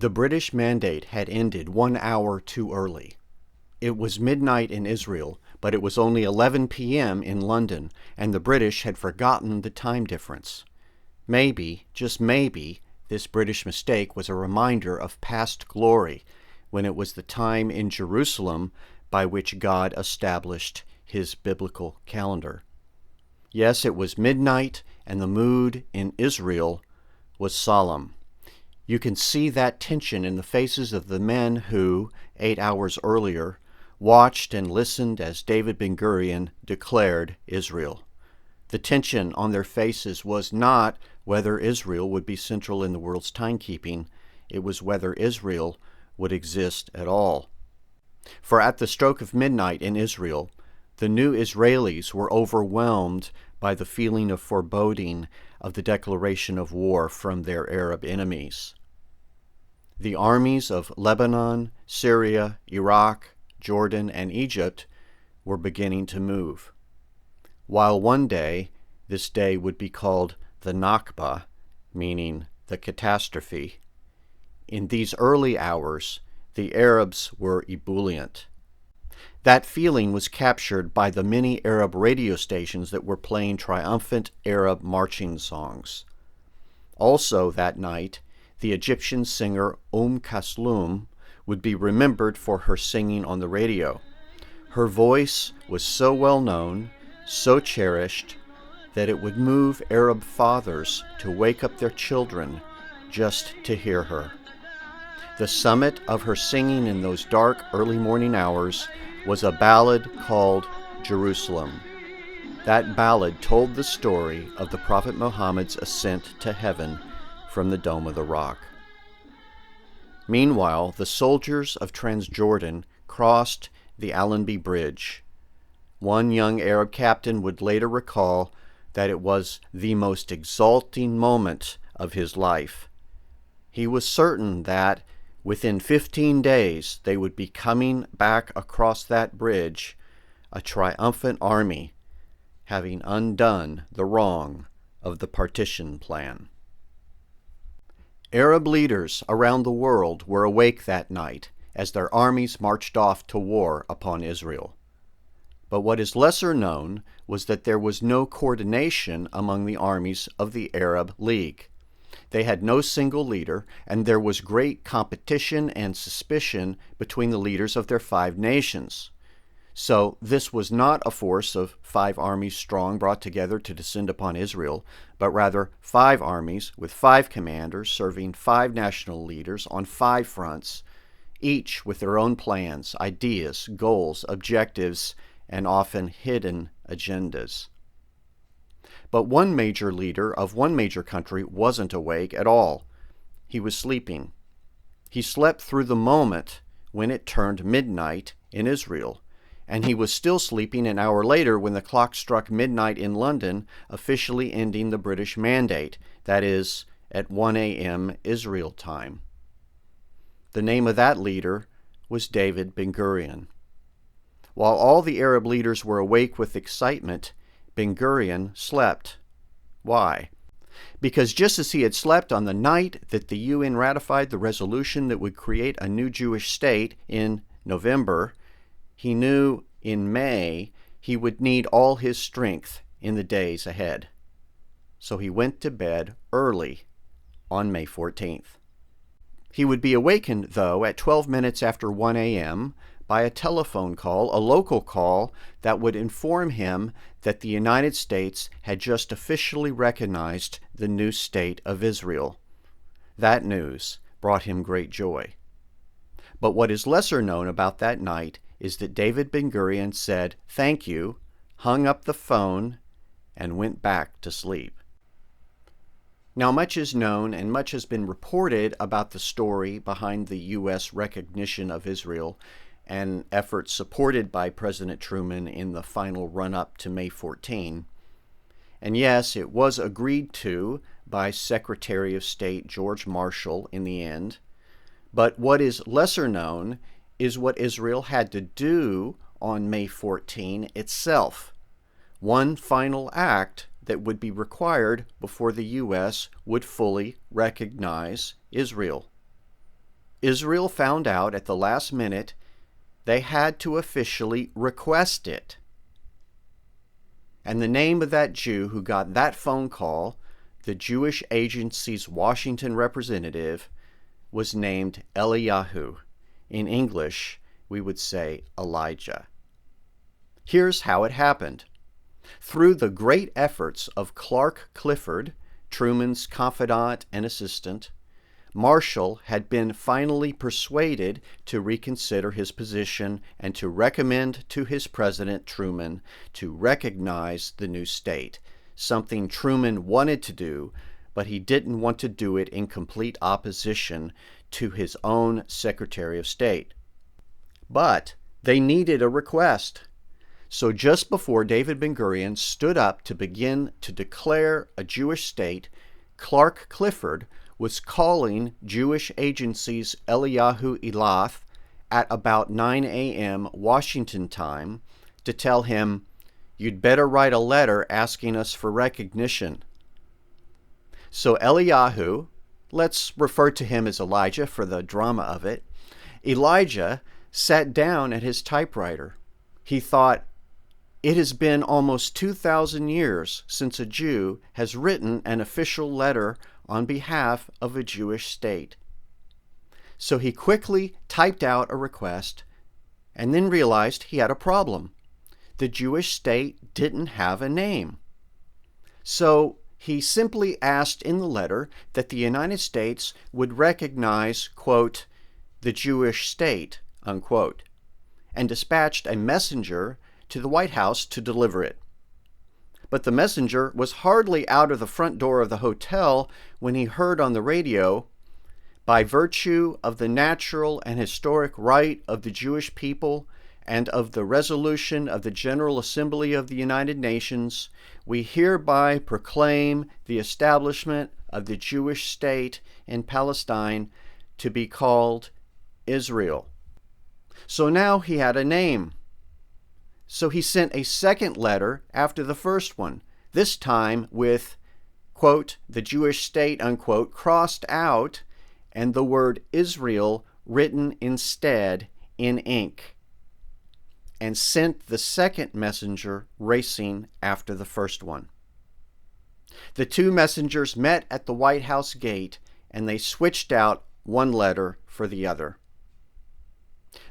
The British Mandate had ended 1 hour too early. It was midnight in Israel, but it was only 11 p.m. in London, and the British had forgotten the time difference. Maybe, just maybe, this British mistake was a reminder of past glory, when it was the time in Jerusalem by which God established his biblical calendar. Yes, it was midnight, and the mood in Israel was solemn. You can see that tension in the faces of the men who, 8 hours earlier, watched and listened as David Ben-Gurion declared Israel. The tension on their faces was not whether Israel would be central in the world's timekeeping, it was whether Israel would exist at all. For at the stroke of midnight in Israel, the new Israelis were overwhelmed by the feeling of foreboding of the declaration of war from their Arab enemies. The armies of Lebanon, Syria, Iraq, Jordan, and Egypt were beginning to move. While one day, this day would be called the Nakba, meaning the catastrophe, in these early hours, the Arabs were ebullient. That feeling was captured by the many Arab radio stations that were playing triumphant Arab marching songs. Also that night, the Egyptian singer Kulthum would be remembered for her singing on the radio. Her voice was so well known, so cherished, that it would move Arab fathers to wake up their children just to hear her. The summit of her singing in those dark early morning hours was a ballad called Jerusalem. That ballad told the story of the Prophet Muhammad's ascent to heaven from the Dome of the Rock. Meanwhile, the soldiers of Transjordan crossed the Allenby Bridge. One young Arab captain would later recall that it was the most exalting moment of his life. He was certain that within 15 days they would be coming back across that bridge, a triumphant army, having undone the wrong of the partition plan. Arab leaders around the world were awake that night as their armies marched off to war upon Israel. But what is lesser known was that there was no coordination among the armies of the Arab League. They had no single leader, and there was great competition and suspicion between the leaders of their 5 nations. So this was not a force of 5 armies strong brought together to descend upon Israel, but rather 5 armies with 5 commanders serving 5 national leaders on 5 fronts, each with their own plans, ideas, goals, objectives, and often hidden agendas. But one major leader of one major country wasn't awake at all. He was sleeping. He slept through the moment when it turned midnight in Israel, and he was still sleeping an hour later when the clock struck midnight in London, officially ending the British Mandate, that is, at 1 a.m. Israel time. The name of that leader was David Ben-Gurion. While all the Arab leaders were awake with excitement, Ben-Gurion slept. Why? Because just as he had slept on the night that the UN ratified the resolution that would create a new Jewish state in November, he knew in May he would need all his strength in the days ahead. So he went to bed early on May 14th. He would be awakened, though, at 12 minutes after 1 a.m., by a telephone call, a local call, that would inform him that the United States had just officially recognized the new state of Israel. That news brought him great joy. But what is lesser known about that night is that David Ben-Gurion said, "Thank you," hung up the phone, and went back to sleep. Now, much is known and much has been reported about the story behind the U.S. recognition of Israel and efforts supported by President Truman in the final run-up to May 14. And yes, it was agreed to by Secretary of State George Marshall in the end. But what is lesser known is what Israel had to do on May 14 itself. One final act that would be required before the U.S. would fully recognize Israel. Israel found out at the last minute, they had to officially request it. And the name of that Jew who got that phone call, the Jewish Agency's Washington representative, was named Eliyahu. In English, we would say Elijah. Here's how it happened. Through the great efforts of Clark Clifford, Truman's confidant and assistant, Marshall had been finally persuaded to reconsider his position and to recommend to his president, Truman, to recognize the new state, something Truman wanted to do, but he didn't want to do it in complete opposition to his own Secretary of State. But they needed a request. So just before David Ben-Gurion stood up to begin to declare a Jewish state, Clark Clifford was calling Jewish agency's Eliyahu Elath at about 9 a.m. Washington time to tell him, "You'd better write a letter asking us for recognition." So Eliyahu, let's refer to him as Elijah for the drama of it, Elijah sat down at his typewriter. He thought, it has been almost 2,000 years since a Jew has written an official letter on behalf of a Jewish state. So he quickly typed out a request and then realized he had a problem. The Jewish state didn't have a name. So he simply asked in the letter that the United States would recognize, quote, the Jewish state, unquote, and dispatched a messenger to the White House to deliver it. But the messenger was hardly out of the front door of the hotel when he heard on the radio, "By virtue of the natural and historic right of the Jewish people and of the resolution of the General Assembly of the United Nations, we hereby proclaim the establishment of the Jewish state in Palestine to be called Israel." So now he had a name. So he sent a second letter after the first one, this time with, quote, the Jewish state, unquote, crossed out and the word Israel written instead in ink, and sent the second messenger racing after the first one. The two messengers met at the White House gate, and they switched out one letter for the other.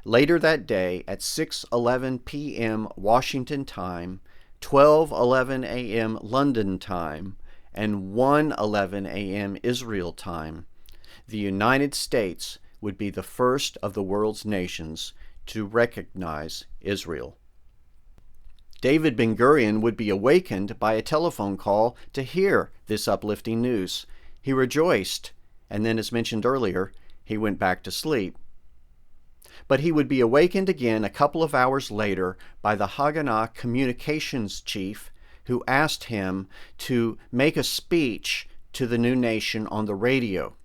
Later that day, at 6:11 p.m. Washington time, 12:11 a.m. London time, and 1:11 a.m. Israel time, the United States would be the first of the world's nations to recognize Israel. David Ben-Gurion would be awakened by a telephone call to hear this uplifting news. He rejoiced, and then, as mentioned earlier, he went back to sleep. But he would be awakened again a couple of hours later by the Haganah communications chief, who asked him to make a speech to the new nation on the radio.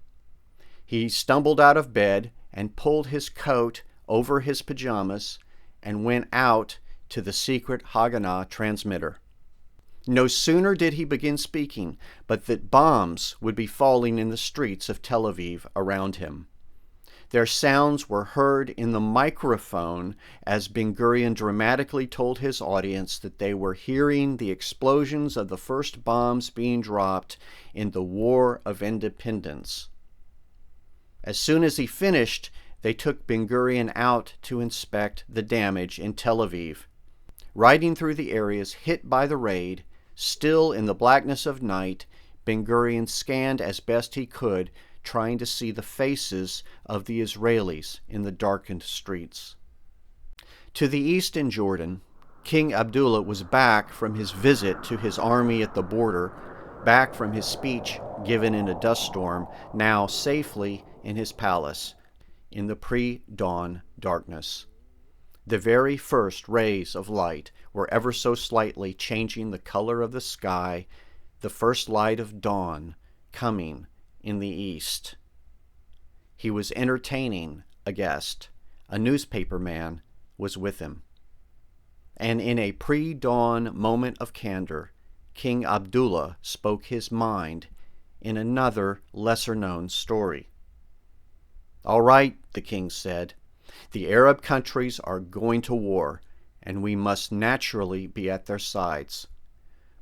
He stumbled out of bed and pulled his coat over his pajamas and went out to the secret Haganah transmitter. No sooner did he begin speaking, but that bombs would be falling in the streets of Tel Aviv around him. Their sounds were heard in the microphone as Ben-Gurion dramatically told his audience that they were hearing the explosions of the first bombs being dropped in the War of Independence. As soon as he finished, they took Ben-Gurion out to inspect the damage in Tel Aviv. Riding through the areas hit by the raid, still in the blackness of night, Ben-Gurion scanned as best he could, trying to see the faces of the Israelis in the darkened streets. To the east in Jordan, King Abdullah was back from his visit to his army at the border, back from his speech given in a dust storm, now safely in his palace, in the pre-dawn darkness. The very first rays of light were ever so slightly changing the color of the sky, the first light of dawn coming in the east. He was entertaining a guest. A newspaper man was with him. And in a pre-dawn moment of candor, King Abdullah spoke his mind in another lesser-known story. "All right," the king said. "The Arab countries are going to war, and we must naturally be at their sides.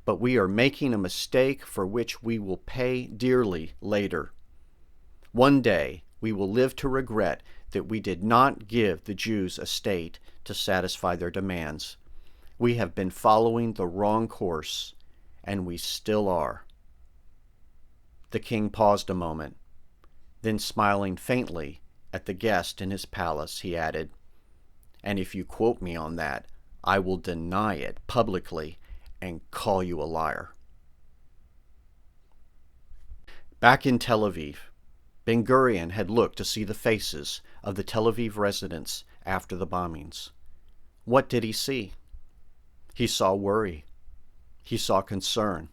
But we are making a mistake for which we will pay dearly later. One day we will live to regret that we did not give the Jews a state to satisfy their demands. We have been following the wrong course, and we still are." The king paused a moment. Then, smiling faintly at the guest in his palace, he added, "And if you quote me on that, I will deny it publicly and call you a liar." Back in Tel Aviv, Ben-Gurion had looked to see the faces of the Tel Aviv residents after the bombings. What did he see? He saw worry. He saw concern.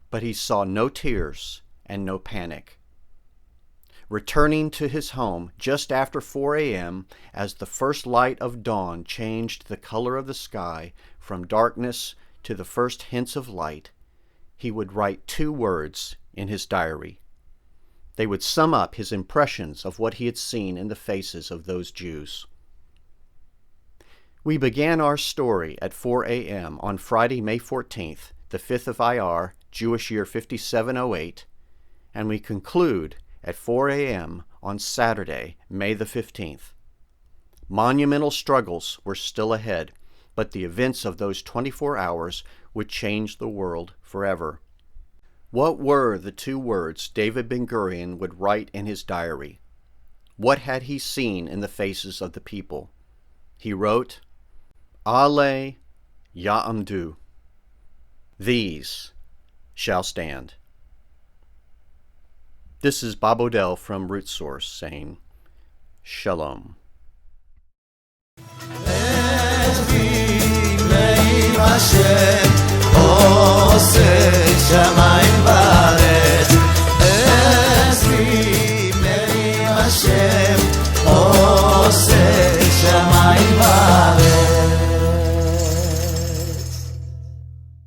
But he saw no tears and no panic. Returning to his home just after 4 a.m., as the first light of dawn changed the color of the sky from darkness to the first hints of light, he would write 2 words in his diary. They would sum up his impressions of what he had seen in the faces of those Jews. We began our story at 4 a.m. on Friday, May 14th, the 5th of Iyar, Jewish year 5708, and we conclude at 4 a.m. on Saturday, May the 15th. Monumental struggles were still ahead, but the events of those 24 hours would change the world forever. What were the 2 words David Ben-Gurion would write in his diary? What had he seen in the faces of the people? He wrote, "Ale Ya'amdu." These shall stand. This is Bob Odell from Root Source saying, Shalom. Hashem,